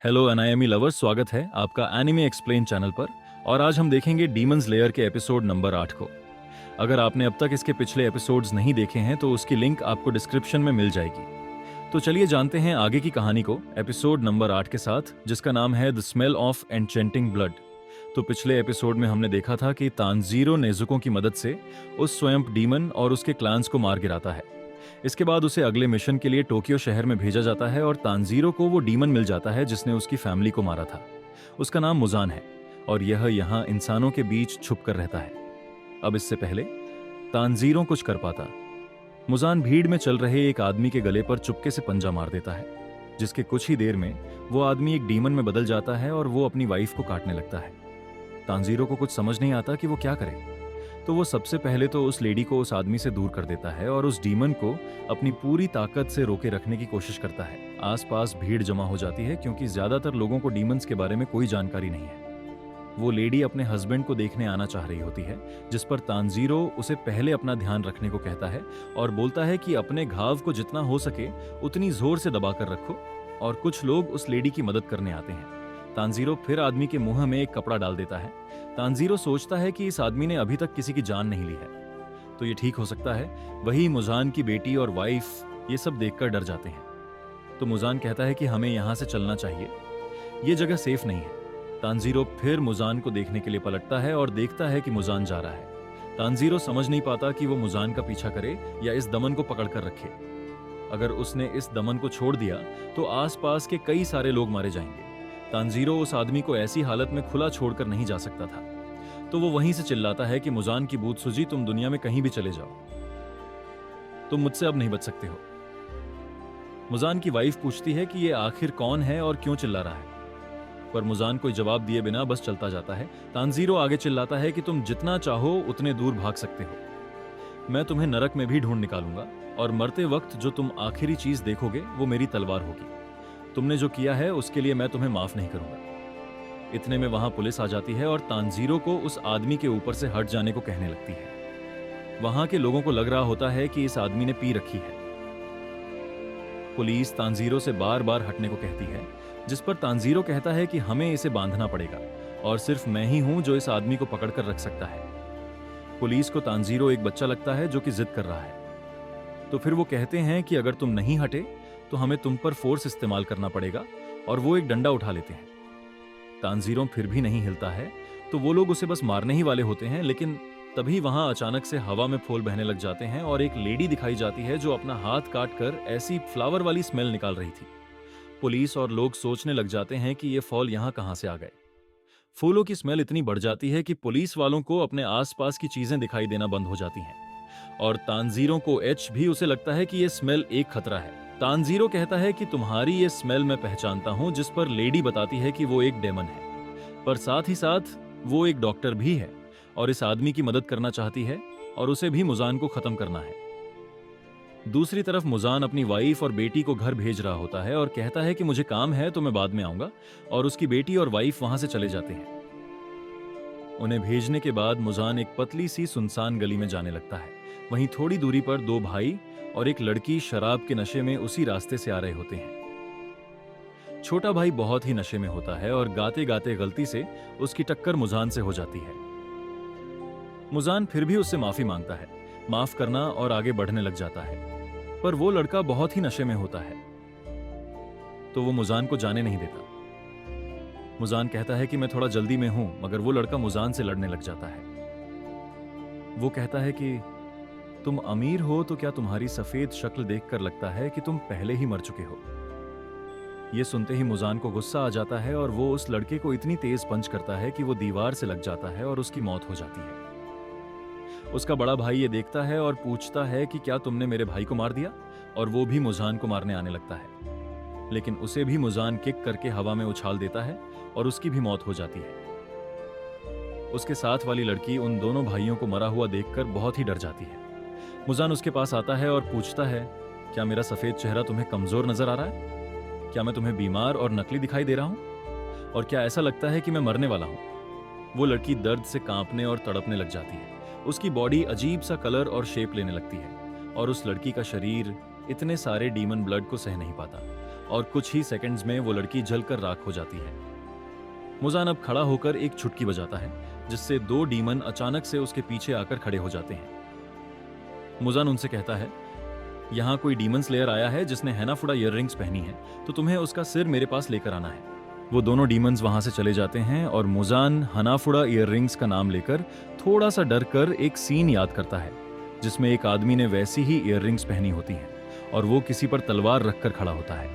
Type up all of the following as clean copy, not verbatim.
Hello एनायमी lovers, स्वागत है आपका एनिमे एक्सप्लेन चैनल पर। और आज हम देखेंगे डीमंस लेयर के एपिसोड नंबर 8 को। अगर आपने अब तक इसके पिछले एपिसोड्स नहीं देखे हैं तो उसकी लिंक आपको डिस्क्रिप्शन में मिल जाएगी। तो चलिए जानते हैं आगे की कहानी को एपिसोड नंबर 8 के साथ, जिसका नाम है the smell of enchanting blood. तो पिछले एपिसोड में हमने देखा था कि तानजीरो नेजुको की मदद से उस स्वयं डीमन और उसके क्लान्स को मार गिराता है। इसके बाद उसे अगले मिशन के लिए टोक्यो शहर में भेजा जाता है और तानजीरो को वो डीमन मिल जाता है जिसने उसकी फैमिली को मारा था। उसका नाम मुजान है और यह यहाँ इंसानों के बीच छुप कर रहता है। अब इससे पहले तानजीरो कुछ कर पाता, मुजान भीड़ में चल रहे एक आदमी के गले पर चुपके से पंजा मार देता है, जिसके कुछ ही देर में वो आदमी एक डीमन में बदल जाता है और वो अपनी वाइफ को काटने लगता है। तानजीरो को कुछ समझ नहीं आता कि वो क्या करे, तो वो सबसे पहले तो उस लेडी को उस आदमी से दूर कर देता है और उस डीमन को अपनी पूरी ताकत से रोके रखने की कोशिश करता है। आसपास भीड़ जमा हो जाती है क्योंकि ज्यादातर लोगों को डीमंस के बारे में कोई जानकारी नहीं है। वो लेडी अपने हस्बैंड को देखने आना चाह रही होती है, जिस पर तानजीरो उसे पहले अपना ध्यान रखने को कहता है और बोलता है कि अपने घाव को जितना हो सके उतनी जोर से दबाकर रखो। और कुछ लोग उस लेडी की मदद करने आते हैं। तानजीरो फिर आदमी के मुंह में एक कपड़ा डाल देता है। तानजीरो सोचता है कि इस आदमी ने अभी तक किसी की जान नहीं ली है, तो ये ठीक हो सकता है। वही मुजान की बेटी और वाइफ ये सब देखकर डर जाते हैं। तो मुजान कहता है कि हमें यहाँ से चलना चाहिए, ये जगह सेफ नहीं है। तानजीरो फिर मुजान को देखने के लिए पलटता है और देखता है कि मुजान जा रहा है। तानजीरो समझ नहीं पाता कि वो मुजान का पीछा करे या इस दमन को पकड़कर रखे। अगर उसने इस दमन को छोड़ दिया तो आसपास के कई सारे लोग मारे जाएंगे। तानजीरो उस आदमी को ऐसी हालत में खुला छोड़कर नहीं जा सकता था, तो वो वहीं से चिल्लाता है कि मुजान की बूथ सुजी, तुम दुनिया में कहीं भी चले जाओ, तुम मुझसे अब नहीं बच सकते हो। मुजान की वाइफ पूछती है कि ये आखिर कौन है और क्यों चिल्ला रहा है, पर मुजान कोई जवाब दिए बिना बस चलता जाता है। तानजीरो आगे चिल्लाता है कि तुम जितना चाहो उतने दूर भाग सकते हो, मैं तुम्हें नरक में भी ढूंढ निकालूंगा और मरते वक्त जो तुम आखिरी चीज देखोगे वो मेरी तलवार होगी। तुमने जो किया है उसके लिए मैं तुम्हें माफ नहीं करूंगा। इतने में वहां पुलिस आ जाती है और तानजीरो को उस आदमी के ऊपर से हट जाने को कहने लगती है। वहां के लोगों को लग रहा होता है कि इस आदमी ने पी रखी है। पुलिस तानजीरो से बार बार हटने को कहती है, जिस पर तानजीरो कहता है कि हमें इसे बांधना पड़ेगा और सिर्फ मैं ही हूं जो इस आदमी को पकड़कर रख सकता है। पुलिस को तानजीरो एक बच्चा लगता है जो कि जिद कर रहा है, तो फिर वो कहते हैं कि अगर तुम नहीं हटे तो हमें तुम पर फोर्स इस्तेमाल करना पड़ेगा, और वो एक डंडा उठा लेते हैं। तानजीरो फिर भी नहीं हिलता है, तो वो लोग उसे बस मारने ही वाले होते हैं, लेकिन तभी वहां अचानक से हवा में फूल बहने लग जाते हैं और एक लेडी दिखाई जाती है जो अपना हाथ काट कर ऐसी फ्लावर वाली स्मेल निकाल रही थी। पुलिस और लोग सोचने लग जाते हैं कि ये फॉल यहाँ कहाँ से आ गए। फूलों की स्मेल इतनी बढ़ जाती है कि पुलिस वालों को अपने आसपास की चीजें दिखाई देना बंद हो जाती हैं, और तानजीरो को एच भी उसे लगता है कि ये स्मेल एक खतरा है। तानजीरो कहता है कि तुम्हारी ये स्मेल मैं पहचानता हूं, जिस पर लेडी बताती है कि वो एक डेमन है, पर साथ ही साथ वो एक डॉक्टर भी है और इस आदमी की मदद करना चाहती है और उसे भी मुजान को खत्म करना है। दूसरी तरफ मुजान अपनी वाइफ और बेटी को घर भेज रहा होता है और कहता है कि मुझे काम है तो मैं बाद में आऊंगा, और उसकी बेटी और वाइफ वहां से चले जाते हैं। उन्हें भेजने के बाद मुजान एक पतली सी सुनसान गली में जाने लगता है। वहीं थोड़ी दूरी पर दो भाई और एक लड़की शराब के नशे में उसी रास्ते से आ रहे होते हैं। छोटा भाई बहुत ही नशे में होता है और गाते गाते गलती से उसकी टक्कर मुजान से हो जाती है। मुजान फिर भी उससे माफी मांगता है, माफ करना और आगे बढ़ने लग जाता है, पर वो लड़का बहुत ही नशे में होता है, तो वो मुजान को जाने नहीं देता। मुजान कहता है कि मैं थोड़ा जल्दी में हूं, मगर वो लड़का मुजान से लड़ने लग जाता है। वो कहता है कि तुम अमीर हो तो क्या तुम्हारी सफेद शक्ल देखकर लगता है कि तुम पहले ही मर चुके हो। ये सुनते ही मुजान को गुस्सा आ जाता है और वो उस लड़के को इतनी तेज पंच करता है कि वो दीवार से लग जाता है और उसकी मौत हो जाती है। उसका बड़ा भाई ये देखता है और पूछता है कि क्या तुमने मेरे भाई को मार दिया, और वो भी मुजान को मारने आने लगता है, लेकिन उसे भी मुजान किक करके हवा में उछाल देता है और उसकी भी मौत हो जाती है। उसके साथ वाली लड़की उन दोनों भाइयों को मरा हुआ देखकर बहुत ही डर जाती है। मुजान उसके पास आता है और पूछता है, क्या मेरा सफेद चेहरा तुम्हें कमजोर नजर आ रहा है? क्या मैं तुम्हें बीमार और नकली दिखाई दे रहा हूं? और क्या ऐसा लगता है कि मैं मरने वाला हूं? वो लड़की दर्द से कांपने और तड़पने लग जाती है। उसकी बॉडी अजीब सा कलर और शेप लेने लगती है और उस लड़की का शरीर इतने सारे डीमन ब्लड को सह नहीं पाता और कुछ ही सेकंड्स में वो लड़की जलकर राख हो जाती है। मुजान अब खड़ा होकर एक चुटकी बजाता है, जिससे 2 डीमन अचानक से उसके पीछे आकर खड़े हो जाते हैं। मुजान उनसे कहता है, यहाँ कोई डीमन स्लेयर आया है जिसने हैनाफुड़ा ईयररिंग्स पहनी है, तो तुम्हें उसका सिर मेरे पास लेकर आना है। वो दोनों डीमंस वहां से चले जाते हैं और मुजान हनाफुड़ा ईयररिंग्स का नाम लेकर थोड़ा सा डर कर एक सीन याद करता है, जिसमें एक आदमी ने वैसी ही ईयररिंग्स पहनी होती हैं और वो किसी पर तलवार रखकर खड़ा होता है।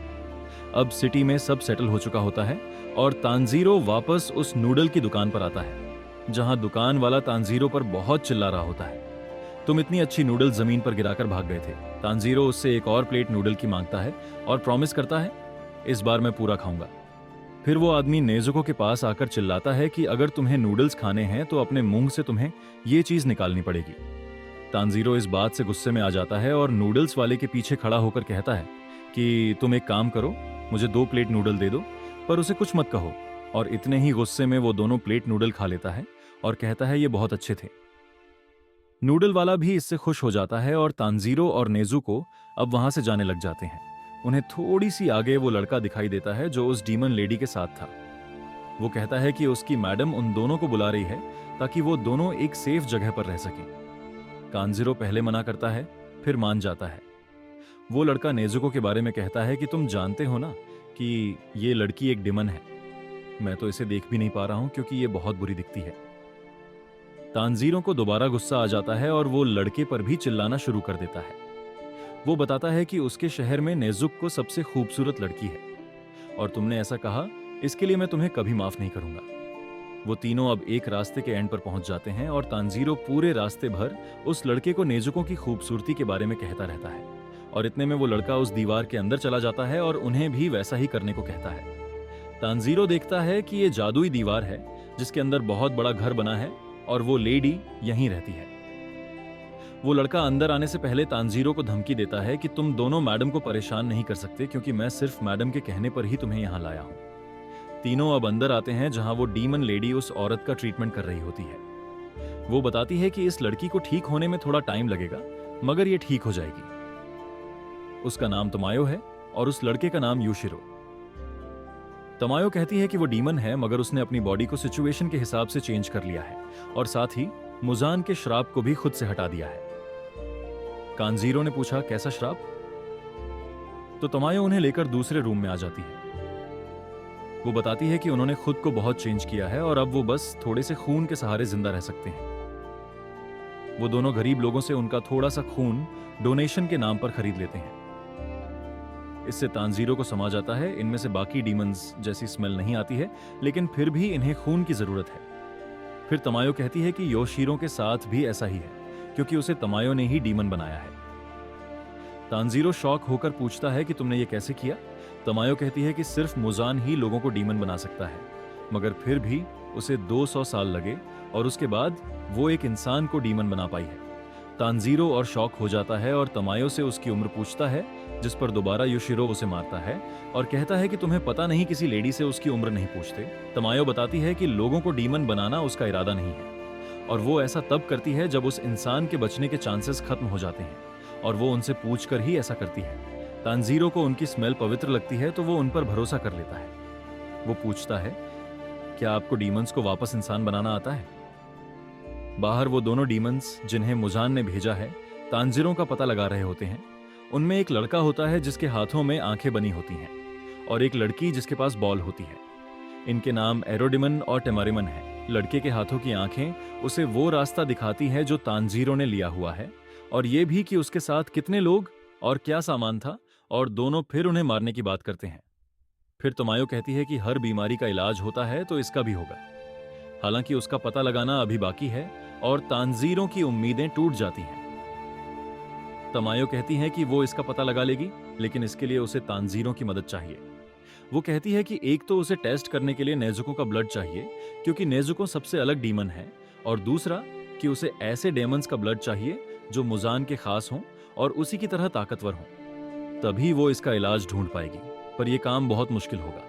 अब सिटी में सब सेटल हो चुका होता है और तानजीरो वापस उस नूडल की दुकान पर आता है, जहां दुकान वाला तानजीरो पर बहुत चिल्ला रहा होता है। तुम इतनी अच्छी नूडल जमीन पर गिराकर भाग गए थे। तानजीरो उससे एक और प्लेट नूडल की मांगता है और प्रॉमिस करता है, इस बार मैं पूरा खाऊंगा। फिर वो आदमी नेजुको के पास आकर चिल्लाता है कि अगर तुम्हें नूडल्स खाने हैं तो अपने मुंह से तुम्हें ये चीज निकालनी पड़ेगी। तानजीरो इस बात से गुस्से में आ जाता है और नूडल्स वाले के पीछे खड़ा होकर कहता है कि तुम एक काम करो, मुझे 2 प्लेट नूडल दे दो, पर उसे कुछ मत कहो। और इतने ही गुस्से में वो दोनों प्लेट नूडल खा लेता है और कहता है ये बहुत अच्छे थे। नूडल वाला भी इससे खुश हो जाता है और तानजीरो और नेजुको अब वहां से जाने लग जाते हैं। उन्हें थोड़ी सी आगे वो लड़का दिखाई देता है जो उस डीमन लेडी के साथ था। वो कहता है कि उसकी मैडम उन दोनों को बुला रही है ताकि वो दोनों एक सेफ जगह पर रह सकें। तानजीरो पहले मना करता है, फिर मान जाता है। वो लड़का नेजुको के बारे में कहता है कि तुम जानते हो ना कि ये लड़की एक डिमन है। मैं तो इसे देख भी नहीं पा रहा हूं क्योंकि ये बहुत बुरी दिखती है। तानजीरो को दोबारा गुस्सा आ जाता है और वो लड़के पर भी चिल्लाना शुरू कर देता है। वो बताता है कि उसके शहर में नेजुको सबसे खूबसूरत लड़की है और तुमने ऐसा कहा, इसके लिए मैं तुम्हें कभी माफ नहीं करूंगा। वो तीनों अब एक रास्ते के एंड पर पहुंच जाते हैं और तानजीरो पूरे रास्ते भर उस लड़के को नेजुको की खूबसूरती के बारे में कहता रहता है और इतने में वो लड़का उस दीवार के अंदर चला जाता है और उन्हें भी वैसा ही करने को कहता है। तानजीरो देखता है कि ये जादुई दीवार है जिसके अंदर बहुत बड़ा घर बना है और वो लेडी यहीं रहती है। वो लड़का अंदर आने से पहले तानजीरो को धमकी देता है कि तुम दोनों मैडम को परेशान नहीं कर सकते क्योंकि मैं सिर्फ मैडम के कहने पर ही तुम्हें यहां लाया हूं। तीनों अब अंदर आते हैं जहां वो डीमन लेडी उस औरत का ट्रीटमेंट कर रही होती है। वो बताती है कि इस लड़की को ठीक होने में थोड़ा टाइम लगेगा, मगर ये ठीक हो जाएगी। उसका नाम तमायो है और उस लड़के का नाम यूशिरो। तमायो कहती है कि वो डीमन है, मगर उसने अपनी बॉडी को सिचुएशन के हिसाब से चेंज कर लिया है और साथ ही मुजान के श्राप को भी खुद से हटा दिया है। कानजीरो ने पूछा, कैसा श्राप? तो तमायो उन्हें लेकर दूसरे रूम में आ जाती है। वो बताती है कि उन्होंने खुद को बहुत चेंज किया है और अब वो बस थोड़े से खून के सहारे जिंदा रह सकते हैं। वो दोनों गरीब लोगों से उनका थोड़ा सा खून डोनेशन के नाम पर खरीद लेते हैं। इससे तानजीरो को समझ आता है इनमें से बाकी डीमंस जैसी स्मेल नहीं आती है, लेकिन फिर भी इन्हें खून की जरूरत है। फिर तमायो कहती है कि योशिरो के साथ भी ऐसा ही है क्योंकि उसे तमायो ने ही डीमन बनाया है। तानजीरो शॉक होकर पूछता है कि तुमने ये कैसे किया? तमायो कहती है कि सिर्फ मुजान ही लोगों को डीमन बना सकता है, मगर फिर भी उसे 200 साल लगे और उसके बाद वो एक इंसान को डीमन बना पाई है। तानजीरो और शॉक हो जाता है और तमायो से उसकी उम्र पूछता है, जिस पर दोबारा योशिरो उसे मारता है और कहता है कि तुम्हें पता नहीं किसी लेडी से उसकी उम्र नहीं पूछते। तमायो बताती है कि लोगों को डीमन बनाना उसका इरादा नहीं है और वो ऐसा तब करती है जब उस इंसान के बचने के चांसेस खत्म हो जाते हैं और वो उनसे पूछकर ही ऐसा करती है। तानजीरो को उनकी स्मेल पवित्र लगती है तो वो उन पर भरोसा कर लेता है। वो पूछता है, क्या आपको डीमंस को वापस इंसान बनाना आता है? बाहर वो दोनों डीमंस जिन्हें मुजान ने भेजा है तानजीरो का पता लगा रहे होते हैं। उनमें एक लड़का होता है जिसके हाथों में आंखें बनी होती हैं और एक लड़की जिसके पास बॉल होती है। इनके नाम एरोडिमन और टेमारिमन है। लड़के के हाथों की आंखें उसे वो रास्ता दिखाती है जो तानजीरो ने लिया हुआ है और ये भी कि उसके साथ कितने लोग और क्या सामान था, और दोनों फिर उन्हें मारने की बात करते हैं। फिर तमायो कहती है कि हर बीमारी का इलाज होता है तो इसका भी होगा। हालांकि उसका पता लगाना अभी बाकी है और तानजीरो की उम्मीदें टूट जाती हैं। तमायो कहती है कि वो इसका पता लगा लेगी, लेकिन इसके लिए उसे तानजीरो की मदद चाहिए। वो कहती है कि एक तो उसे टेस्ट करने के लिए नेजुको का ब्लड चाहिए क्योंकि नेजुको सबसे अलग डीमन है, और दूसरा कि उसे ऐसे डेमंस का ब्लड चाहिए जो मुजान के खास हों और उसी की तरह ताकतवर हों। तभी वो इसका इलाज ढूंढ पाएगी, पर यह काम बहुत मुश्किल होगा।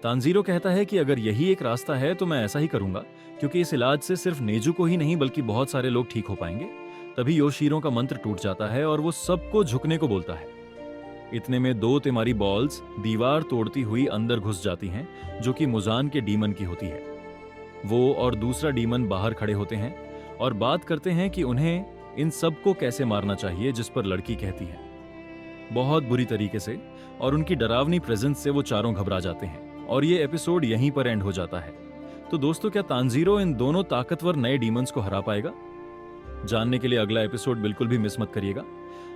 तानजीरो कहता है कि अगर यही एक रास्ता है तो मैं ऐसा ही करूंगा क्योंकि इस इलाज से सिर्फ नेजुको ही नहीं बल्कि बहुत सारे लोग ठीक हो पाएंगे। तभी योशिरो का मंत्र टूट जाता है और वो सबको झुकने को बोलता है। इतने में दो तिमारी बॉल्स दीवार तोड़ती हुई अंदर घुस जाती हैं, जो कि मुजान के डीमन की होती है। वो और दूसरा डीमन बाहर खड़े होते हैं और बात करते हैं कि उन्हें इन सबको कैसे मारना चाहिए, जिस पर लड़की कहती है बहुत बुरी तरीके से, और उनकी डरावनी प्रेजेंस से वो चारों घबरा जाते हैं और ये एपिसोड यहीं पर एंड हो जाता है। तो दोस्तों, क्या तानजीरो इन दोनों ताकतवर नए डीमंस को हरा पाएगा? जानने के लिए अगला एपिसोड बिल्कुल भी मिस मत करिएगा।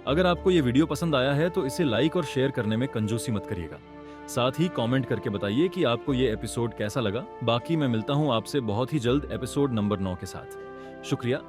अगर आपको ये वीडियो पसंद आया है तो इसे लाइक और शेयर करने में कंजूसी मत करिएगा। साथ ही कमेंट करके बताइए कि आपको ये एपिसोड कैसा लगा। बाकी मैं मिलता हूं आपसे बहुत ही जल्द एपिसोड नंबर 9 के साथ। शुक्रिया।